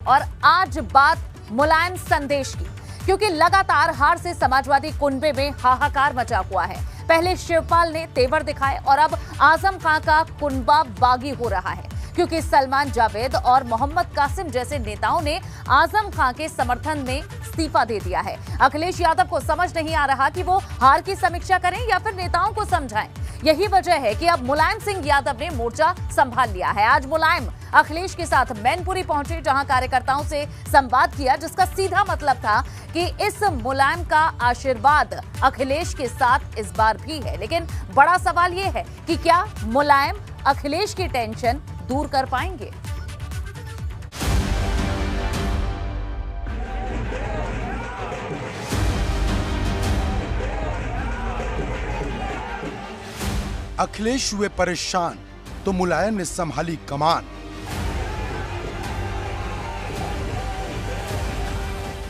और आज बात मुलायम संदेश की, क्योंकि लगातार हार से समाजवादी कुनबे में हाहाकार मचा हुआ है। पहले शिवपाल ने तेवर दिखाए और अब आजम खान का कुनबा बागी हो रहा है, क्योंकि सलमान जावेद और मोहम्मद कासिम जैसे नेताओं ने आजम खान के समर्थन में इस्तीफा दे दिया है। अखिलेश यादव को समझ नहीं आ रहा कि वो हार की समीक्षा करें या फिर नेताओं को समझाएं। यही वजह है कि अब मुलायम सिंह यादव ने मोर्चा संभाल लिया है। आज मुलायम अखिलेश के साथ मैनपुरी पहुंचे, जहां कार्यकर्ताओं से संवाद किया, जिसका सीधा मतलब था कि इस मुलायम का आशीर्वाद अखिलेश के साथ इस बार भी है। लेकिन बड़ा सवाल यह है कि क्या मुलायम अखिलेश की टेंशन दूर कर पाएंगे? अखिलेश हुए परेशान तो मुलायम ने संभाली कमान।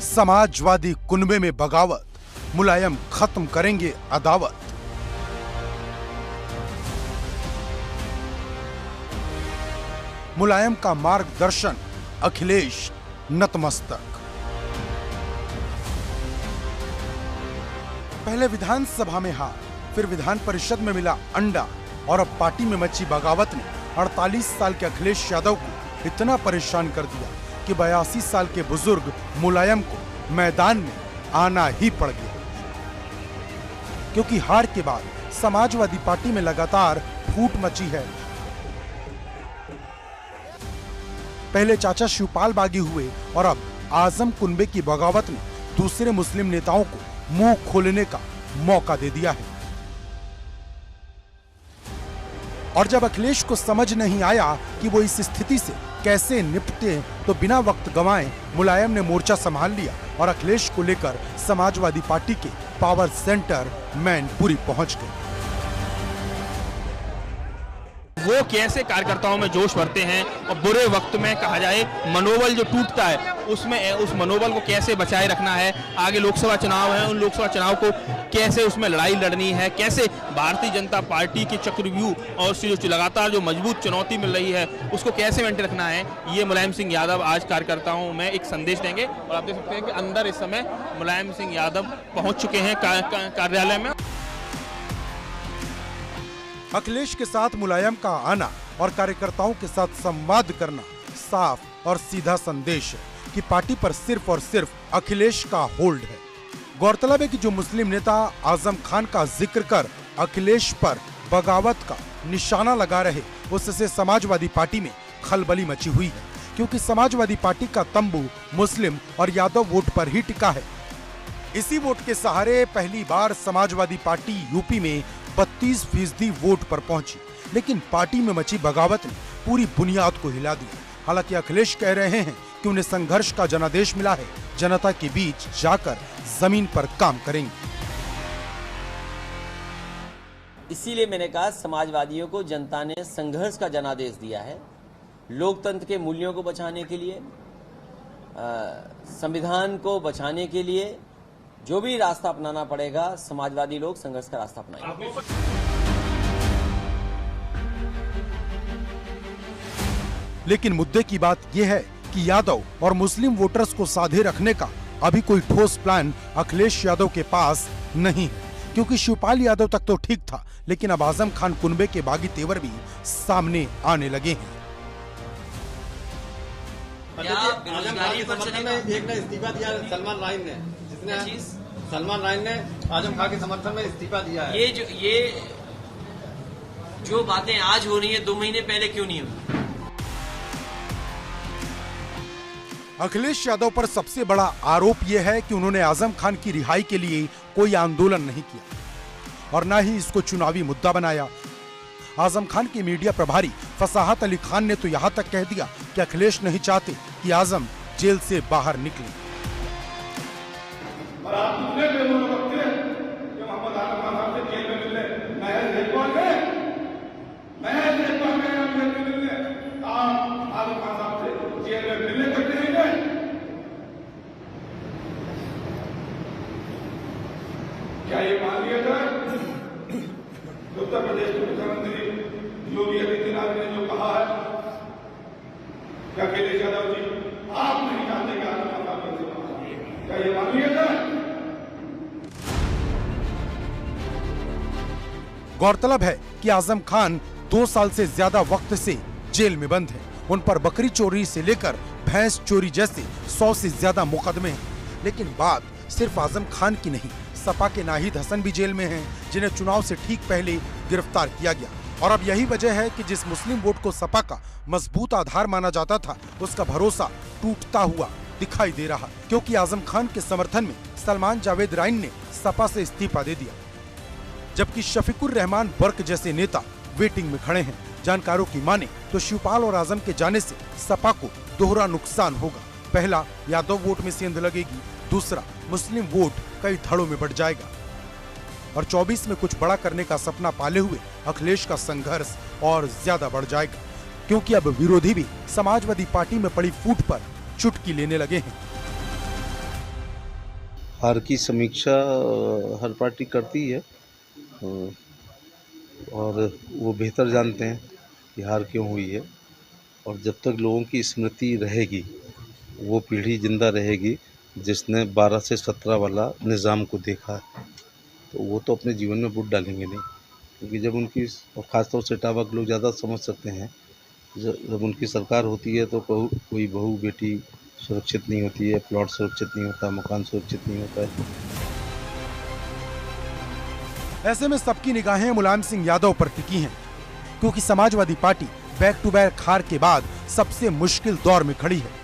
समाजवादी कुनबे में बगावत, मुलायम खत्म करेंगे अदावत। मुलायम का मार्गदर्शन, अखिलेश नतमस्तक। पहले विधानसभा में हार, फिर विधान परिषद में मिला अंडा और अब पार्टी में मची बगावत ने 48 साल के अखिलेश यादव को इतना परेशान कर दिया कि 82 साल के बुजुर्ग मुलायम को मैदान में आना ही पड़ गया। क्योंकि हार के बाद समाजवादी पार्टी में लगातार फूट मची है। पहले चाचा शिवपाल बागी हुए और अब आजम कुनबे की बगावत ने दूसरे मुस्लिम नेताओं को मुंह खोलने का मौका दे दिया है। और जब अखिलेश को समझ नहीं आया कि वो इस स्थिति से कैसे निपटे, तो बिना वक्त गंवाए मुलायम ने मोर्चा संभाल लिया और अखिलेश को लेकर समाजवादी पार्टी के पावर सेंटर मैनपुरी पहुंच गए। वो कैसे कार्यकर्ताओं में जोश भरते हैं और बुरे वक्त में कहा जाए मनोबल जो टूटता है उसमें उस मनोबल को कैसे बचाए रखना है। आगे लोकसभा चुनाव है, उन लोकसभा चुनाव को कैसे उसमें लड़ाई लड़नी है, कैसे भारतीय जनता पार्टी के चक्रव्यूह और जो लगातार जो मजबूत चुनौती मिल रही है उसको कैसे मेंटेन रखना है, ये मुलायम सिंह यादव आज कार्यकर्ताओं में एक संदेश देंगे। और आप देख सकते हैं कि अंदर इस समय मुलायम सिंह यादव पहुंच चुके हैं कार्यालय में। अखिलेश के साथ मुलायम का आना और कार्यकर्ताओं के साथ संवाद करना साफ और सीधा संदेश है कि पार्टी पर सिर्फ और सिर्फ अखिलेश का होल्ड है। गौरतलब है कि जो मुस्लिम नेता आजम खान का जिक्र कर अखिलेश पर बगावत का निशाना लगा रहे, उससे समाजवादी पार्टी में खलबली मची हुई है, क्योंकि समाजवादी पार्टी का तंबू मुस्लिम और यादव वोट पर ही टिका है। इसी वोट के सहारे पहली बार समाजवादी पार्टी यूपी में 32% वोट पर पहुंची, लेकिन पार्टी में मची बगावत ने पूरी बुनियाद को हिला दिया। हालांकि अखिलेश कह रहे हैं कि उन्हें संघर्ष का जनादेश मिला है, जनता के बीच जाकर जमीन पर काम करेंगे। इसीलिए मैंने कहा समाजवादियों को जनता ने संघर्ष का जनादेश दिया है। लोकतंत्र के मूल्यों को बचाने के लिए, संविधान को बचाने के लिए जो भी रास्ता अपनाना पड़ेगा, समाजवादी लोग संघर्ष का रास्ता अपनाएंगे। लेकिन मुद्दे की बात यह है कि यादव और मुस्लिम वोटर्स को साधे रखने का अभी कोई ठोस प्लान अखिलेश यादव के पास नहीं है, क्योंकि शिवपाल यादव तक तो ठीक था, लेकिन अब आजम खान कुनबे के बागी तेवर भी सामने आने लगे हैं। इस्तीफा दिया सलमान राइन ने, जिसने सलमान राइन ने आजम खान के समर्थन में इस्तीफा दिया है। ये जो बातें आज हो रही है 2 महीने पहले क्यों नहीं हुई? अखिलेश यादव पर सबसे बड़ा आरोप यह है कि उन्होंने आजम खान की रिहाई के लिए कोई आंदोलन नहीं किया और न ही इसको चुनावी मुद्दा बनाया। आजम खान के मीडिया प्रभारी फसाहत अली खान ने तो यहाँ तक कह दिया कि अखिलेश नहीं चाहते कि आजम जेल से बाहर निकले। क्या ये मान लिया जाए? उत्तर प्रदेश के मुख्यमंत्री योगी आदित्यनाथ ने जो कहा है कि अखिलेश यादव जी आपने गौरतलब है कि आजम खान 2 साल से ज्यादा वक्त से जेल में बंद हैं। उन पर बकरी चोरी से लेकर भैंस चोरी जैसे 100 से ज्यादा मुकदमे हैं। लेकिन बात सिर्फ आजम खान की नहीं, सपा के नाहिद हसन भी जेल में हैं, जिन्हें चुनाव से ठीक पहले गिरफ्तार किया गया। और अब यही वजह है कि जिस मुस्लिम वोट को सपा का मजबूत आधार माना जाता था, उसका भरोसा टूटता हुआ दिखाई दे रहा, क्योंकि आजम खान के समर्थन में सलमान जावेद राइन ने सपा से इस्तीफा दे दिया, जबकि शफीकुर रहमान बर्क जैसे नेता वेटिंग में खड़े हैं। जानकारों की माने तो शिवपाल और आजम के जाने से सपा को दोहरा नुकसान होगा। पहला, यादव वोट में सेंध लगेगी, दूसरा, मुस्लिम वोट कई धड़ों में बढ़ जाएगा और 24 में कुछ बड़ा करने का सपना पाले हुए अखिलेश का संघर्ष और ज्यादा बढ़ जाएगा, क्योंकि अब विरोधी भी समाजवादी पार्टी में पड़ी फूट पर चुटकी लेने लगे हैं। हार की समीक्षा हर पार्टी करती है और वो बेहतर जानते हैं कि हार क्यों हुई है, और जब तक लोगों की स्मृति रहेगी, वो पीढ़ी जिंदा रहेगी जिसने 12 से 17 वाला निज़ाम को देखा है, तो वो तो अपने जीवन में वोट डालेंगे नहीं, क्योंकि जब उनकी, और ख़ासतौर से टावा के लोग ज़्यादा समझ सकते हैं, जब उनकी सरकार होती है तो कोई बहू बेटी सुरक्षित नहीं होती है, प्लॉट सुरक्षित नहीं होता, मकान सुरक्षित नहीं होता है। ऐसे में सबकी निगाहें मुलायम सिंह यादव पर टिकी हैं, क्योंकि Samajwadi Party back to back हार के बाद सबसे मुश्किल दौर में खड़ी है।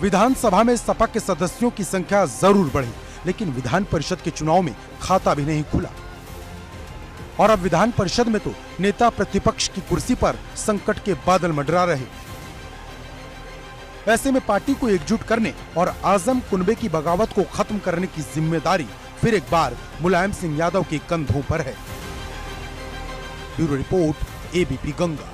विधानसभा में सपा के सदस्यों की संख्या जरूर बढ़ी, लेकिन विधान परिषद के चुनाव में खाता भी नहीं खुला और अब विधान परिषद में तो नेता प्रतिपक्ष की कुर्सी पर संकट के बादल मंडरा रहे। ऐसे में पार्टी को एकजुट करने और आजम कुनबे की बगावत को खत्म करने की जिम्मेदारी फिर एक बार मुलायम सिंह यादव के कंधों पर है। Bureau report, ABP Ganga.